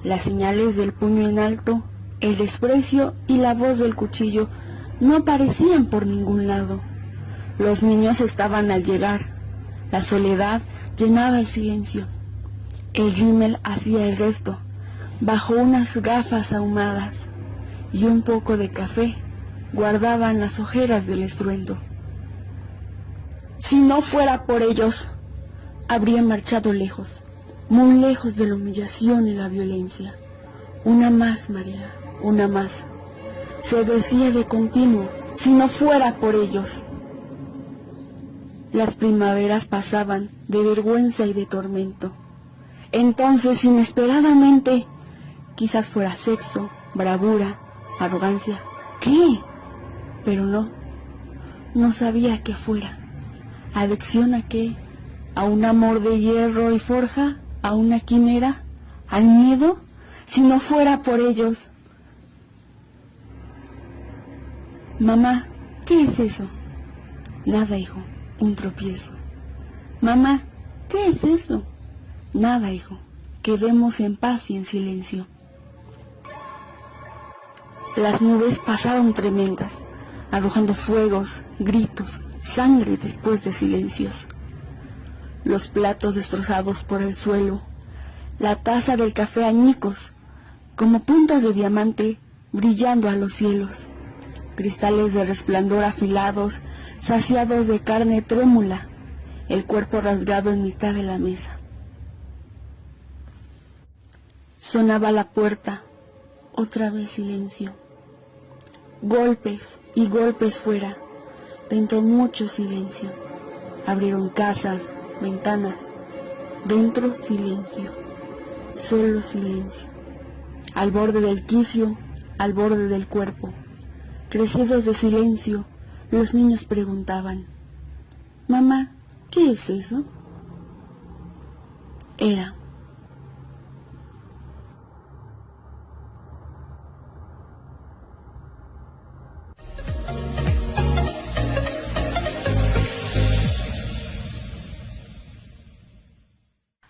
Las señales del puño en alto, el desprecio y la voz del cuchillo no aparecían por ningún lado. Los niños estaban al llegar. La soledad llenaba el silencio. El rímel hacía el resto, bajo unas gafas ahumadas, y un poco de café guardaban las ojeras del estruendo. Si no fuera por ellos, habría marchado lejos, muy lejos de la humillación y la violencia. Una más, María, una más. Se decía de continuo, si no fuera por ellos. Las primaveras pasaban de vergüenza y de tormento. Entonces, inesperadamente, quizás fuera sexo, bravura, arrogancia. ¿Qué? Pero no sabía qué fuera. ¿Adicción a qué? ¿A un amor de hierro y forja? ¿A una quimera? ¿Al miedo? Si no fuera por ellos. Mamá, ¿qué es eso? Nada, hijo, un tropiezo. Mamá, ¿qué es eso? Nada, hijo, quedemos en paz y en silencio. Las nubes pasaron tremendas, arrojando fuegos, gritos, sangre después de silencios. Los platos destrozados por el suelo, la taza del café añicos, como puntas de diamante brillando a los cielos, cristales de resplandor afilados, saciados de carne trémula, el cuerpo rasgado en mitad de la mesa. Sonaba la puerta, otra vez silencio. Golpes y golpes fuera, dentro mucho silencio. Abrieron casas, ventanas, dentro silencio, solo silencio. Al borde del quicio, al borde del cuerpo, crecidos de silencio, los niños preguntaban, mamá, ¿qué es eso? Era.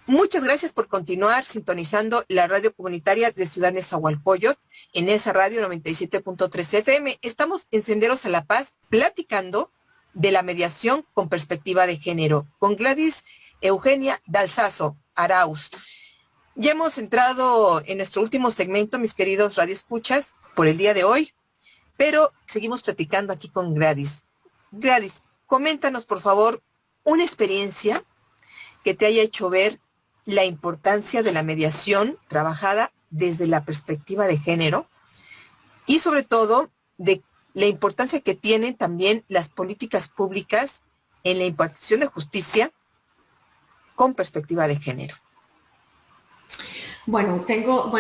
Muchas gracias por continuar sintonizando la radio comunitaria de Ciudad Nezahualcóyotl en esa radio 97.3 FM. Estamos en Senderos a la Paz platicando de la mediación con perspectiva de género con Gladys Eugenia Dalsazo Arauz. Ya hemos entrado en nuestro último segmento, mis queridos radioescuchas, por el día de hoy, pero seguimos platicando aquí con Gladys. Gladys, coméntanos por favor una experiencia que te haya hecho ver la importancia de la mediación trabajada desde la perspectiva de género y sobre todo de la importancia que tienen también las políticas públicas en la impartición de justicia con perspectiva de género. Tengo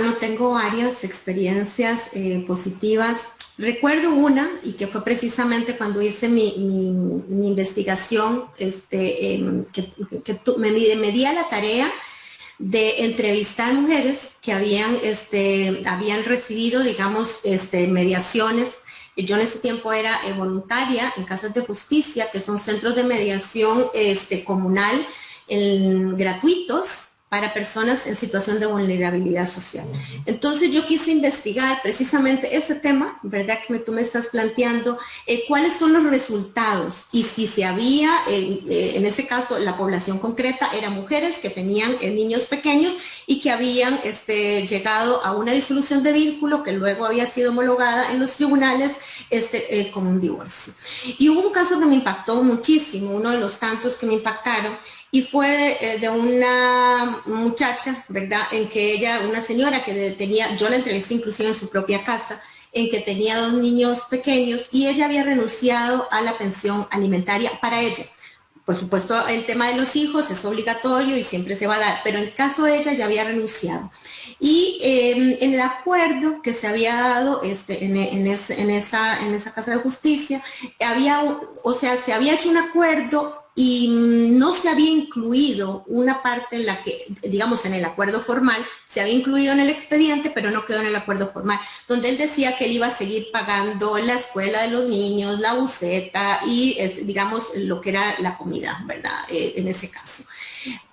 varias experiencias positivas. Recuerdo una, y que fue precisamente cuando hice mi investigación, me di a la tarea de entrevistar mujeres que habían recibido, digamos, mediaciones. Yo en ese tiempo era voluntaria en casas de justicia, que son centros de mediación comunal gratuitos para personas en situación de vulnerabilidad social. Entonces yo quise investigar precisamente ese tema, ¿verdad? Que tú me estás planteando, cuáles son los resultados y si se había, en este caso la población concreta eran mujeres que tenían niños pequeños y que habían llegado a una disolución de vínculo que luego había sido homologada en los tribunales con un divorcio. Y hubo un caso que me impactó muchísimo, uno de los tantos que me impactaron, y fue de una muchacha, ¿verdad? En que ella, una señora que tenía, yo la entrevisté inclusive en su propia casa, en que tenía 2 niños pequeños y ella había renunciado a la pensión alimentaria para ella. Por supuesto, el tema de los hijos es obligatorio y siempre se va a dar, pero en el caso de ella ya había renunciado. Y en el acuerdo que se había dado en esa casa de justicia, se había hecho un acuerdo y no se había incluido una parte en la que, digamos, en el acuerdo formal, se había incluido en el expediente, pero no quedó en el acuerdo formal, donde él decía que él iba a seguir pagando la escuela de los niños, la buceta y, digamos, lo que era la comida, ¿verdad? En ese caso.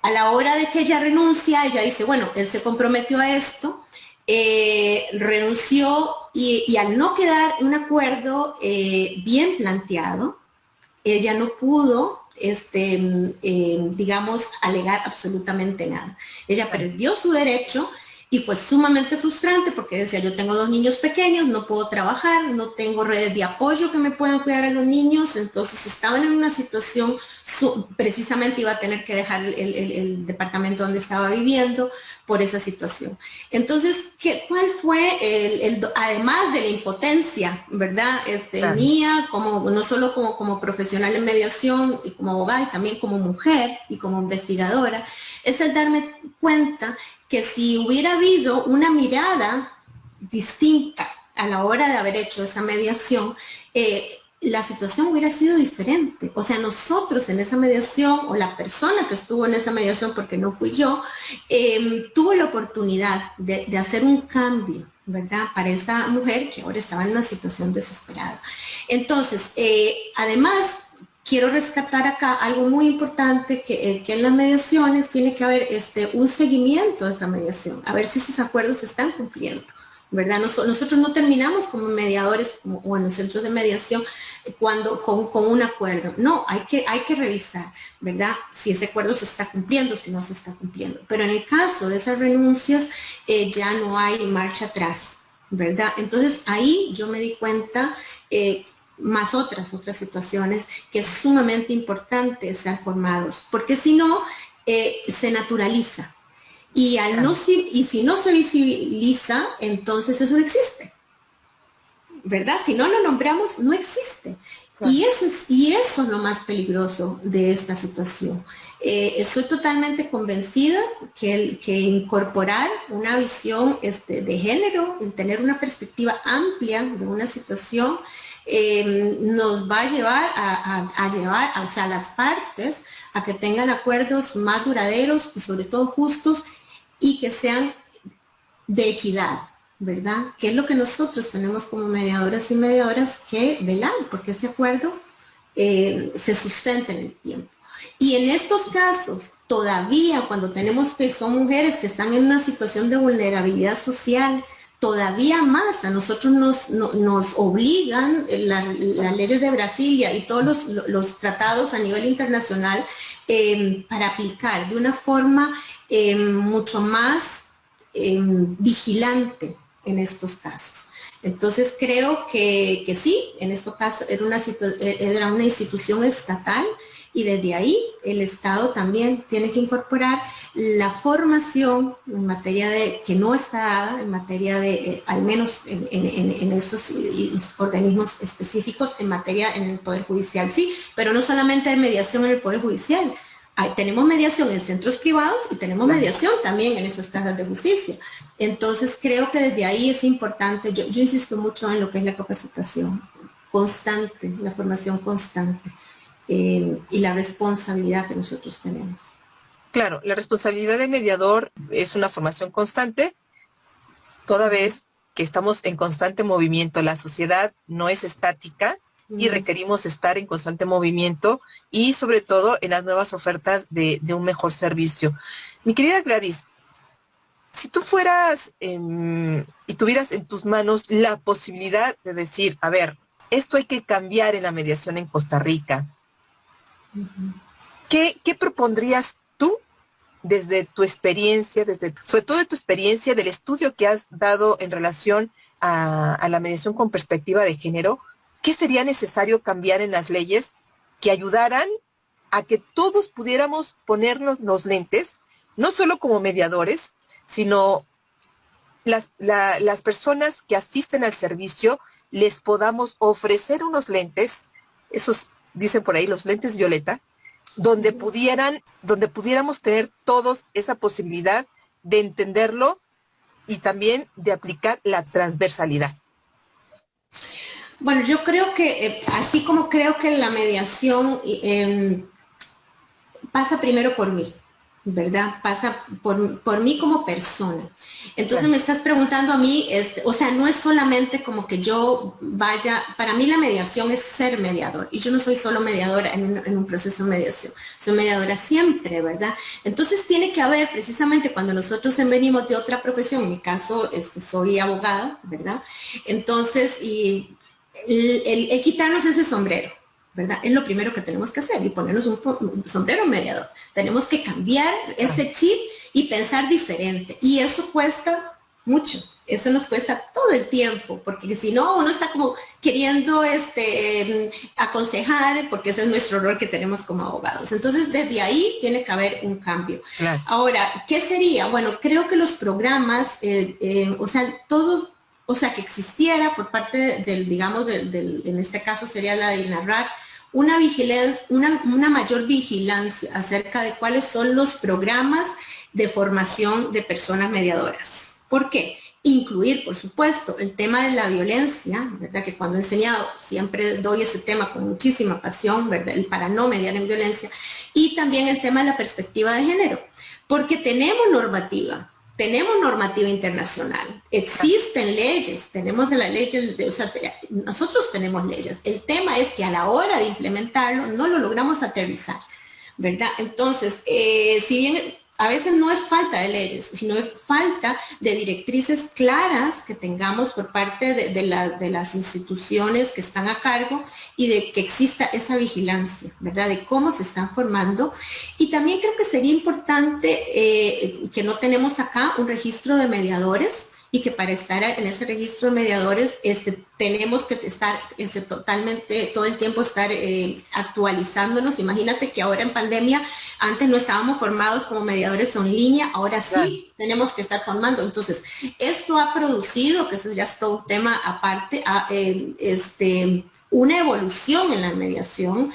A la hora de que ella renuncia, ella dice, bueno, él se comprometió a esto, renunció y al no quedar un acuerdo bien planteado, ella no pudo digamos, alegar absolutamente nada. Ella perdió su derecho y fue sumamente frustrante porque decía, yo tengo 2 niños pequeños, no puedo trabajar, no tengo redes de apoyo que me puedan cuidar a los niños, entonces estaban en una situación, precisamente iba a tener que dejar el departamento donde estaba viviendo por esa situación. Entonces, ¿cuál fue, además de la impotencia, ¿verdad? Claro. Mía, no solo como profesional en mediación y como abogada, y también como mujer y como investigadora, es el darme cuenta que si hubiera habido una mirada distinta a la hora de haber hecho esa mediación, la situación hubiera sido diferente. O sea, nosotros en esa mediación, o la persona que estuvo en esa mediación, porque no fui yo, tuvo la oportunidad de hacer un cambio, ¿verdad? Para esta mujer que ahora estaba en una situación desesperada. Entonces, además, quiero rescatar acá algo muy importante, que en las mediaciones tiene que haber un seguimiento de esa mediación, a ver si esos acuerdos se están cumpliendo, ¿verdad? Nosotros no terminamos como mediadores o en los centros de mediación con un acuerdo. No, hay que revisar, ¿verdad? Si ese acuerdo se está cumpliendo, si no se está cumpliendo. Pero en el caso de esas renuncias, ya no hay marcha atrás, ¿verdad? Entonces ahí yo me di cuenta, más otras situaciones, que es sumamente importante estar formados, porque si no, se naturaliza. Y si no se visibiliza, entonces eso no existe, ¿verdad? Si no lo nombramos, no existe. Claro. Y eso es lo más peligroso de esta situación. Estoy totalmente convencida que incorporar una visión de género, el tener una perspectiva amplia de una situación, nos va a llevar a las partes a que tengan acuerdos más duraderos y sobre todo justos y que sean de equidad, ¿verdad? Que es lo que nosotros tenemos como mediadoras y mediadoras que velar, porque ese acuerdo se sustente en el tiempo. Y en estos casos, todavía cuando tenemos que son mujeres que están en una situación de vulnerabilidad social, todavía más a nosotros nos obligan las leyes de Brasilia y todos los tratados a nivel internacional para aplicar de una forma mucho más vigilante en estos casos. Entonces creo que sí, en estos casos era una institución estatal, y desde ahí el Estado también tiene que incorporar la formación en materia que no está dada, en materia de, al menos en estos organismos específicos, en el Poder Judicial, sí, pero no solamente hay mediación en el Poder Judicial. Tenemos mediación en centros privados y tenemos mediación también en esas casas de justicia. Entonces creo que desde ahí es importante, yo insisto mucho en lo que es la capacitación constante, la formación constante. Y la responsabilidad que nosotros tenemos. Claro, la responsabilidad del mediador es una formación constante, toda vez que estamos en constante movimiento. La sociedad no es estática y requerimos estar en constante movimiento y sobre todo en las nuevas ofertas de un mejor servicio. Mi querida Gladys, si tú fueras y tuvieras en tus manos la posibilidad de decir, a ver, esto hay que cambiar en la mediación en Costa Rica, ¿qué propondrías tú desde tu experiencia, sobre todo de tu experiencia, del estudio que has dado en relación a la mediación con perspectiva de género? ¿Qué sería necesario cambiar en las leyes que ayudaran a que todos pudiéramos ponernos los lentes, no solo como mediadores, sino las personas que asisten al servicio, les podamos ofrecer unos lentes, esos dicen por ahí los lentes violeta, donde pudiéramos tener todos esa posibilidad de entenderlo y también de aplicar la transversalidad? Bueno, yo creo que, así como creo que la mediación pasa primero por mí, ¿verdad? Pasa por mí como persona. Entonces claro, me estás preguntando a mí, o sea, no es solamente como que yo vaya, para mí la mediación es ser mediador, y yo no soy solo mediadora en un proceso de mediación, soy mediadora siempre, ¿verdad? Entonces tiene que haber, precisamente cuando nosotros venimos de otra profesión, en mi caso soy abogada, ¿verdad? Entonces, y el quitarnos ese sombrero, ¿verdad? Es lo primero que tenemos que hacer, y ponernos un sombrero mediador. Tenemos que cambiar ese chip y pensar diferente. Y eso cuesta mucho. Eso nos cuesta todo el tiempo, porque si no, uno está como queriendo aconsejar, porque ese es nuestro rol que tenemos como abogados. Entonces, desde ahí tiene que haber un cambio. Claro. Ahora, ¿qué sería? Bueno, creo que los programas, o sea, todo... O sea, que existiera por parte en este caso sería la de INARRAC, una mayor vigilancia acerca de cuáles son los programas de formación de personas mediadoras. ¿Por qué? Incluir, por supuesto, el tema de la violencia, ¿verdad? Que cuando he enseñado siempre doy ese tema con muchísima pasión, ¿verdad? El para no mediar en violencia, y también el tema de la perspectiva de género, porque tenemos normativa internacional, existen leyes, tenemos la ley, o sea, nosotros tenemos leyes. El tema es que a la hora de implementarlo no lo logramos aterrizar, ¿verdad? Entonces, si bien a veces no es falta de leyes, sino es falta de directrices claras que tengamos por parte de las instituciones que están a cargo, y de que exista esa vigilancia, ¿verdad? De cómo se están formando. Y también creo que sería importante que no tenemos acá un registro de mediadores, y que para estar en ese registro de mediadores tenemos que estar totalmente, todo el tiempo estar actualizándonos. Imagínate que ahora en pandemia, antes no estábamos formados como mediadores en línea, ahora sí tenemos que estar formando. Entonces, esto ha producido, que eso ya es todo un tema aparte, una evolución en la mediación,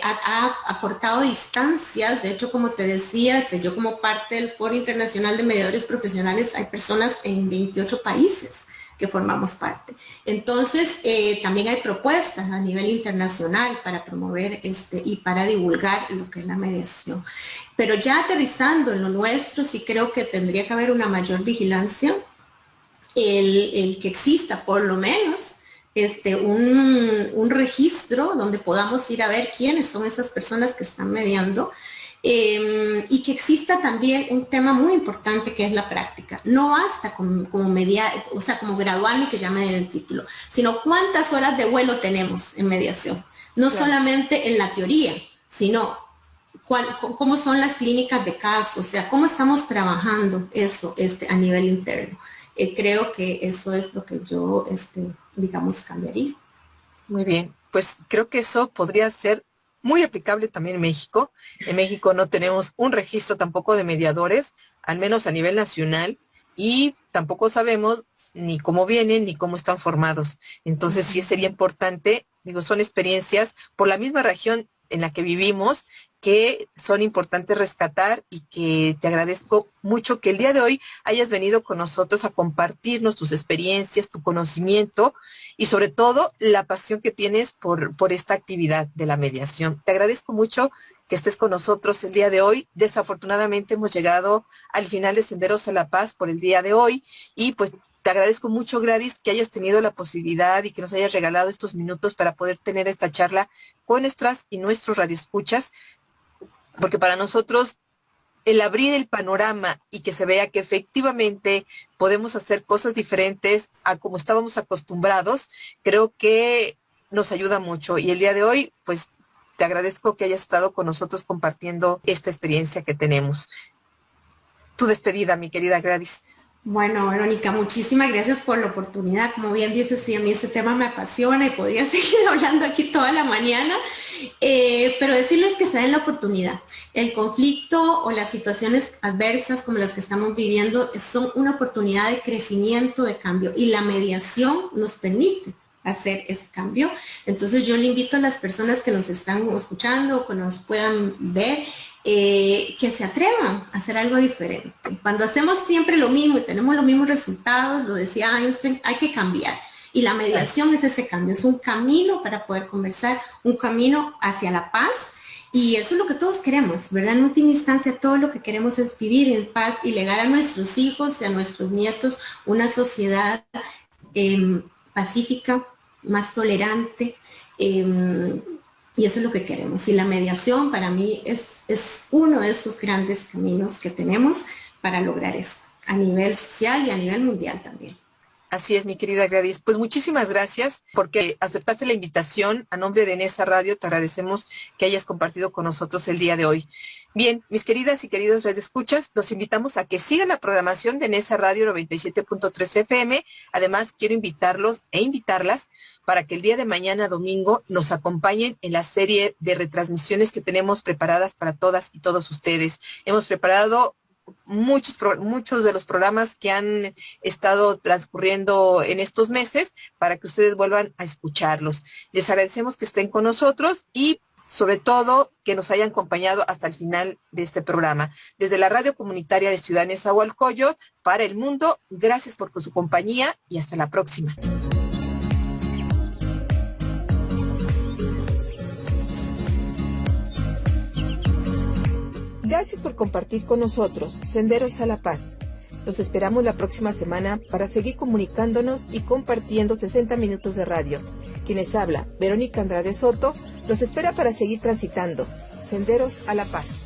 ha acortado distancias. De hecho, como te decía, yo como parte del Foro Internacional de Mediadores Profesionales, hay personas en 28 países que formamos parte. Entonces, también hay propuestas a nivel internacional para promover y para divulgar lo que es la mediación. Pero ya aterrizando en lo nuestro, sí creo que tendría que haber una mayor vigilancia, el que exista por lo menos un registro donde podamos ir a ver quiénes son esas personas que están mediando, y que exista también un tema muy importante, que es la práctica. No basta como mediar, o sea, como graduarme, que llamen en el título, sino cuántas horas de vuelo tenemos en mediación. No solamente en la teoría, sino cómo son las clínicas de caso, o sea, cómo estamos trabajando eso a nivel interno. Creo que eso es lo que yo, digamos, cambiaría. Muy bien, pues creo que eso podría ser muy aplicable también en México. En México no tenemos un registro tampoco de mediadores, al menos a nivel nacional, y tampoco sabemos ni cómo vienen ni cómo están formados. Entonces sí sería importante, digo, son experiencias por la misma región en la que vivimos, que son importantes rescatar, y que te agradezco mucho que el día de hoy hayas venido con nosotros a compartirnos tus experiencias, tu conocimiento y sobre todo la pasión que tienes por esta actividad de la mediación. Te agradezco mucho que estés con nosotros el día de hoy. Desafortunadamente hemos llegado al final de Senderos a la Paz por el día de hoy, y pues Te agradezco mucho, Gladys, que hayas tenido la posibilidad y que nos hayas regalado estos minutos para poder tener esta charla con nuestras y nuestros radioescuchas, porque para nosotros el abrir el panorama y que se vea que efectivamente podemos hacer cosas diferentes a como estábamos acostumbrados, creo que nos ayuda mucho. Y el día de hoy, pues, te agradezco que hayas estado con nosotros compartiendo esta experiencia que tenemos. Tu despedida, mi querida Gladys. Bueno, Verónica, muchísimas gracias por la oportunidad. Como bien dices, sí, a mí este tema me apasiona y podría seguir hablando aquí toda la mañana, pero decirles que se den la oportunidad. El conflicto o las situaciones adversas como las que estamos viviendo son una oportunidad de crecimiento, de cambio, y la mediación nos permite hacer ese cambio. Entonces yo le invito a las personas que nos están escuchando o que nos puedan ver, que se atrevan a hacer algo diferente. Cuando hacemos siempre lo mismo y tenemos los mismos resultados, lo decía Einstein, hay que cambiar. Y la mediación es ese cambio, es un camino para poder conversar, un camino hacia la paz. Y eso es lo que todos queremos, ¿verdad? En última instancia, todo lo que queremos es vivir en paz y legar a nuestros hijos y a nuestros nietos una sociedad pacífica, más tolerante, y eso es lo que queremos. Y la mediación para mí es uno de esos grandes caminos que tenemos para lograr esto, a nivel social y a nivel mundial también. Así es, mi querida Gladys. Pues muchísimas gracias porque aceptaste la invitación. A nombre de Nesa Radio te agradecemos que hayas compartido con nosotros el día de hoy. Bien, mis queridas y queridos radioescuchas, los invitamos a que sigan la programación de Nesa Radio 97.3 FM. Además, quiero invitarlos e invitarlas para que el día de mañana, domingo, nos acompañen en la serie de retransmisiones que tenemos preparadas para todas y todos ustedes. Hemos preparado muchos de los programas que han estado transcurriendo en estos meses para que ustedes vuelvan a escucharlos. Les agradecemos que estén con nosotros y sobre todo que nos hayan acompañado hasta el final de este programa. Desde la Radio Comunitaria de Ciudad Nezahualcóyotl para el mundo, gracias por su compañía y hasta la próxima. Gracias por compartir con nosotros Senderos a la Paz. Los esperamos la próxima semana para seguir comunicándonos y compartiendo 60 minutos de radio. Quienes habla, Verónica Andrade Soto, los espera para seguir transitando Senderos a la Paz.